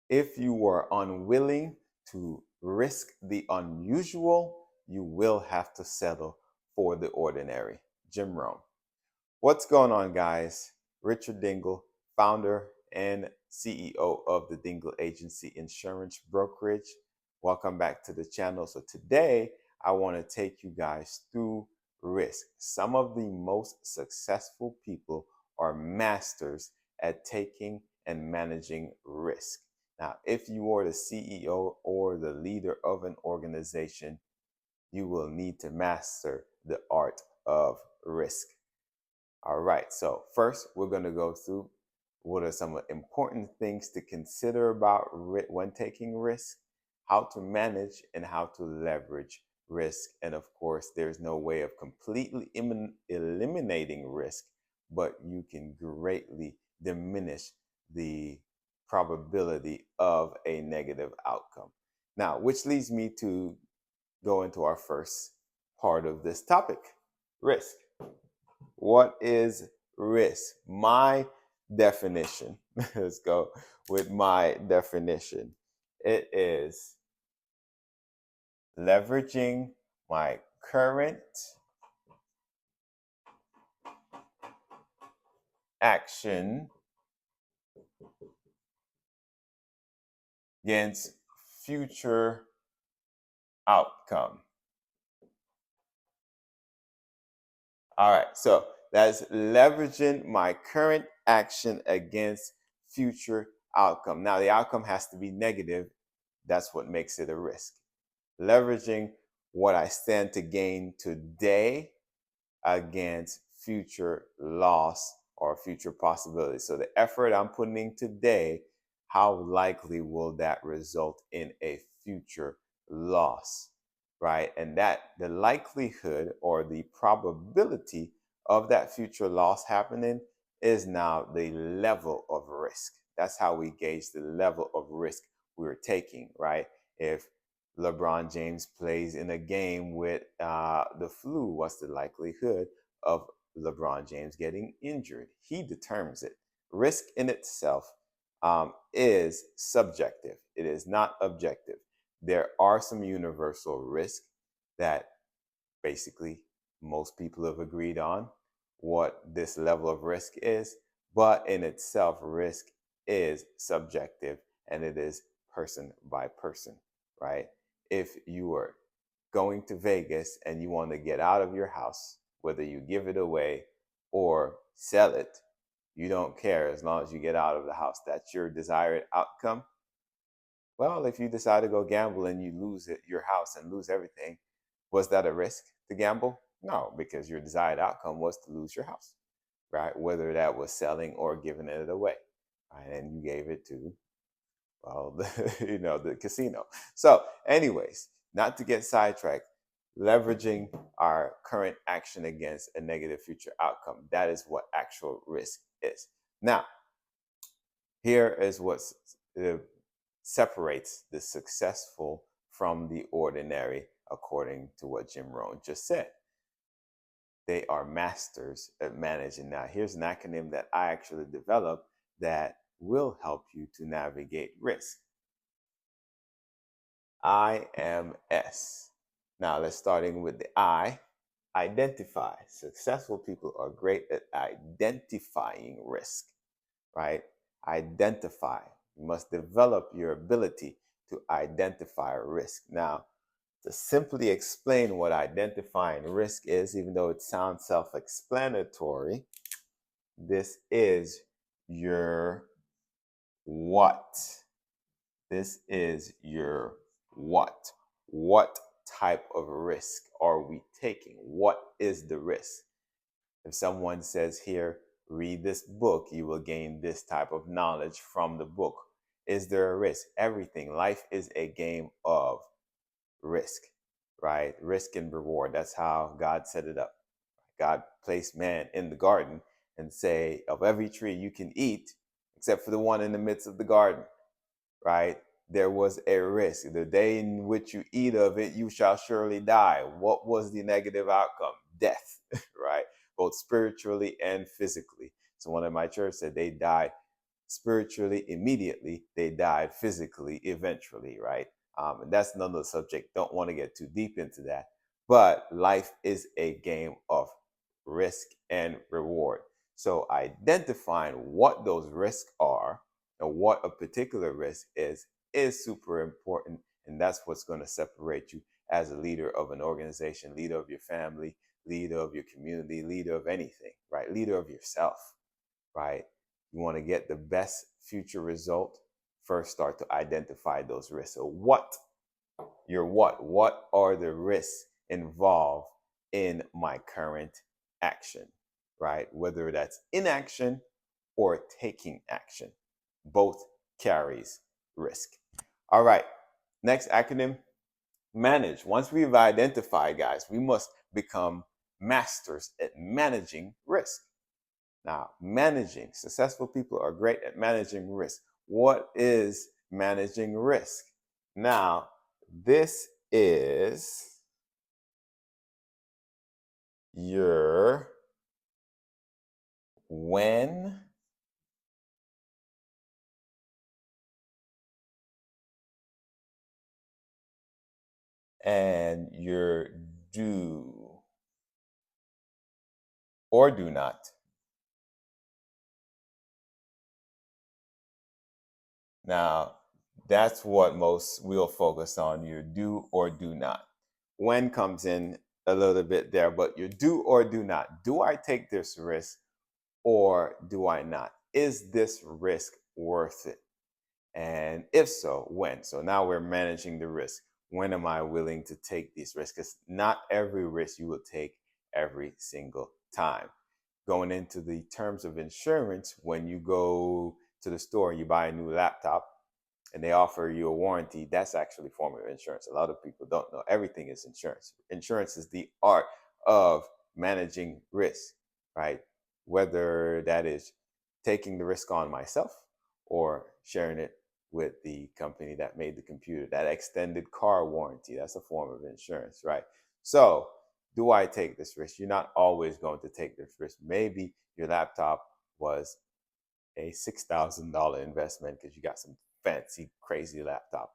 If you are unwilling to risk the unusual, you will have to settle for the ordinary. Jim Rohn. What's going on, guys? Richard Dingle, founder and CEO of the Dingle Agency Insurance Brokerage. Welcome back to the channel. So, today I want to take you guys through risk. Some of the most successful people are masters at taking and managing risk. Now, if you are the CEO or the leader of an organization, you will need to master the art of risk. All right, so first we're going to go through what are some important things to consider about when taking risk, how to manage and how to leverage risk. And of course, there's no way of completely eliminating risk, but you can greatly diminish the probability of a negative outcome. Now, which leads me to go into our first part of this topic, risk. What is risk? My definition, let's go with my definition. It is leveraging my current action against future outcome. All right, so that's leveraging my current action against future outcome. Now, the outcome has to be negative. That's what makes it a risk. Leveraging what I stand to gain today against future loss or future possibilities. So the effort I'm putting in today, how likely will that result in a future loss, right? And that the likelihood or the probability of that future loss happening is now the level of risk. That's how we gauge the level of risk we're taking, right? If LeBron James plays in a game with the flu, what's the likelihood of LeBron James getting injured? He determines it. Risk in itself is subjective, it is not objective. There are some universal risks that basically most people have agreed on what this level of risk is, but in itself, risk is subjective and it is person by person, right? If you are going to Vegas and you want to get out of your house, whether you give it away or sell it, you don't care as long as you get out of the house. That's your desired outcome. Well, if you decide to go gamble and you lose it, your house and lose everything, was that a risk to gamble? No, because your desired outcome was to lose your house, right? Whether that was selling or giving it away, right? And you gave it to, well, the casino. So, anyways, not to get sidetracked, leveraging our current action against a negative future outcome. That is what actual risk is. Now, here is what separates the successful from the ordinary, according to what Jim Rohn just said. They are masters at managing. Now, here's an acronym that I actually developed that will help you to navigate risk. IMS. Now, let's starting with the I. Identify. Successful people are great at identifying risk, right? Identify. You must develop your ability to identify risk. Now, to simply explain what identifying risk is, even though it sounds self-explanatory, this is your what. This is your what. What type of risk are we taking? What is the risk? If someone says here, read this book, you will gain this type of knowledge from the book. Is there a risk? Everything. Life is a game of risk, right? Risk and reward. That's how God set it up. God placed man in the garden and say, of every tree you can eat, except for the one in the midst of the garden, right? There was a risk. The day in which you eat of it, you shall surely die. What was the negative outcome? Death, right? Both spiritually and physically. So one in my church said they died spiritually immediately, they died physically eventually, right? And that's another subject. Don't want to get too deep into that. But life is a game of risk and reward. So identifying what those risks are and what a particular risk is super important. And that's what's going to separate you as a leader of an organization, leader of your family, leader of your community, leader of anything, right? Leader of yourself, right? You want to get the best future result. First, start to identify those risks. So, what are the risks involved in my current action, right? Whether that's inaction or taking action, both carries risk. All right, next acronym, manage. Once we've identified, guys, we must become masters at managing risk. Now, managing, successful people are great at managing risk. What is managing risk? Now, this is your when and your do or do not. Now, that's what most will focus on, your do or do not. When comes in a little bit there, but your do or do not. Do I take this risk or do I not? Is this risk worth it? And if so, when? So now we're managing the risk. When am I willing to take these risks? Because not every risk you will take every single time. Going into the terms of insurance, when you go to the store and you buy a new laptop and they offer you a warranty, that's actually a form of insurance. A lot of people don't know everything is insurance. Insurance is the art of managing risk, right? Whether that is taking the risk on myself or sharing it with the company that made the computer. That extended car warranty, that's a form of insurance, right? So, do I take this risk? You're not always going to take this risk. Maybe your laptop was a $6,000 investment because you got some fancy, crazy laptop.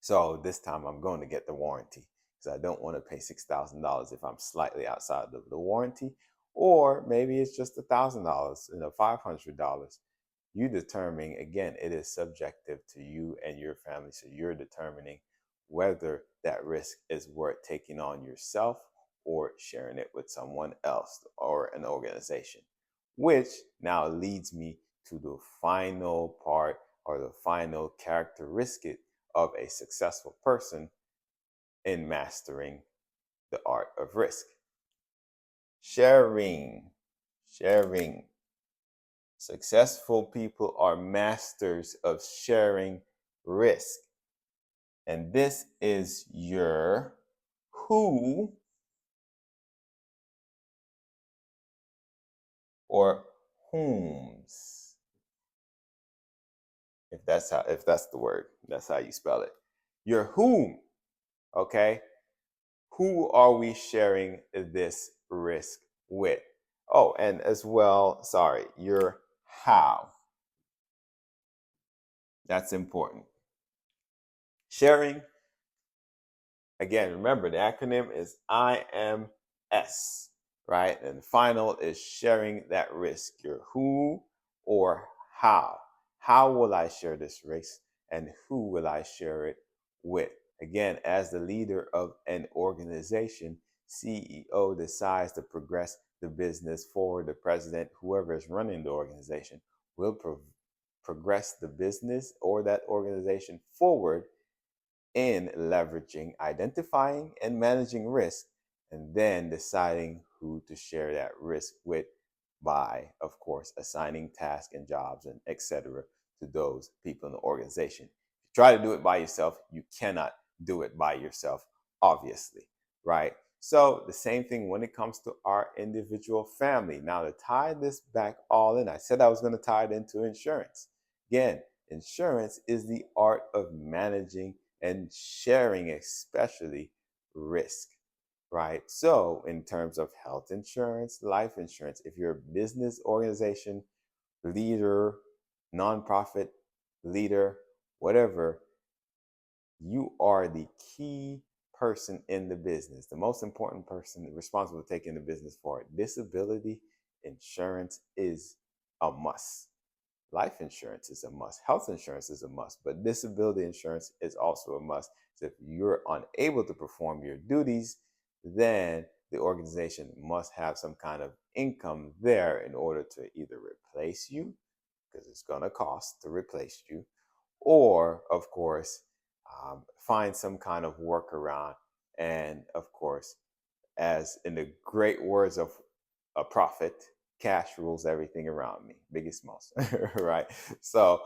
So this time I'm going to get the warranty because I don't want to pay $6,000 if I'm slightly outside of the warranty. Or maybe it's just $1,000, $500. You determine, again, it is subjective to you and your family. So you're determining whether that risk is worth taking on yourself or sharing it with someone else or an organization. Which now leads me to the final part or the final characteristic of a successful person in mastering the art of risk. Sharing. Sharing. Successful people are masters of sharing risk. And this is your who or whom's. If that's the word, that's how you spell it. Your whom, okay? Who are we sharing this risk with? Oh, and as well, sorry, your how. That's important. Sharing, again, remember the acronym is IMS, right? And the final is sharing that risk. Your who or how. How will I share this risk and who will I share it with? Again, as the leader of an organization, CEO decides to progress the business forward. The president, whoever is running the organization, will progress the business or that organization forward in leveraging, identifying, and managing risk, and then deciding who to share that risk with by, of course, assigning tasks and jobs and etc. to those people in the organization. If you try to do it by yourself, you cannot do it by yourself, obviously, right? So the same thing when it comes to our individual family. Now, to tie this back all in, I said I was going to tie it into insurance. Again, insurance is the art of managing and sharing, especially risk, right? So, in terms of health insurance, life insurance, if you're a business organization, leader, nonprofit leader, whatever, you are the key person in the business, the most important person responsible for taking the business forward. Disability insurance is a must. Life insurance is a must. Health insurance is a must, but disability insurance is also a must. So if you're unable to perform your duties, then the organization must have some kind of income there in order to either replace you, because it's going to cost to replace you, or, of course, find some kind of workaround. And, of course, as in the great words of a prophet, cash rules everything around me, Biggie Smalls, right? So,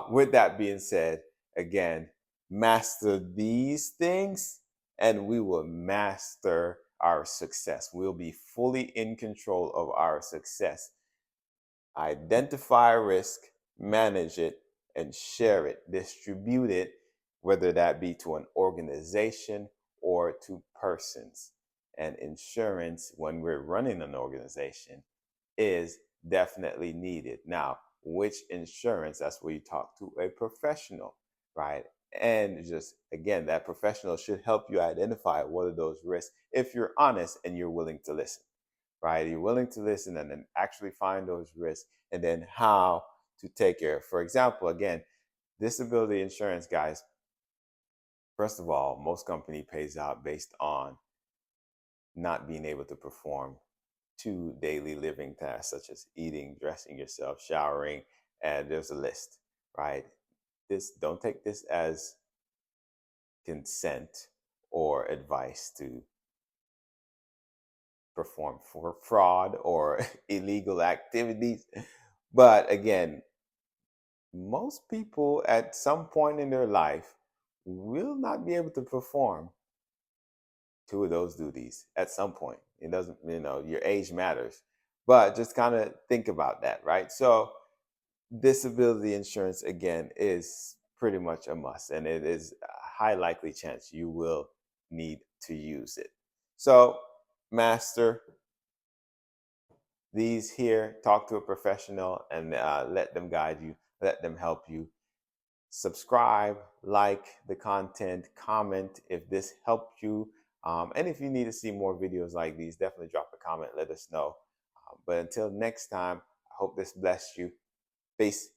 with that being said, again, master these things and we will master our success. We'll be fully in control of our success. Identify risk, manage it, and share it, distribute it, whether that be to an organization or to persons. And insurance, when we're running an organization, is definitely needed. Now, which insurance? That's where you talk to a professional, right? And just again, that professional should help you identify what are those risks if you're honest and you're willing to listen, right? You're willing to listen and then actually find those risks and then how to take care. For example, again, disability insurance, guys, first of all, most company pays out based on not being able to perform two daily living tasks such as eating, dressing yourself, showering, and there's a list, right? This, don't take this as consent or advice to perform for fraud or illegal activities. But again, most people at some point in their life will not be able to perform two of those duties at some point. It doesn't, your age matters, but just kind of think about that, right? So, disability insurance again is pretty much a must, and it is a high likely chance you will need to use it. So, master these here, talk to a professional, and let them guide you, let them help you. Subscribe, like the content, comment if this helped you. And if you need to see more videos like these, definitely drop a comment, let us know. But until next time, I hope this blessed you. Peace.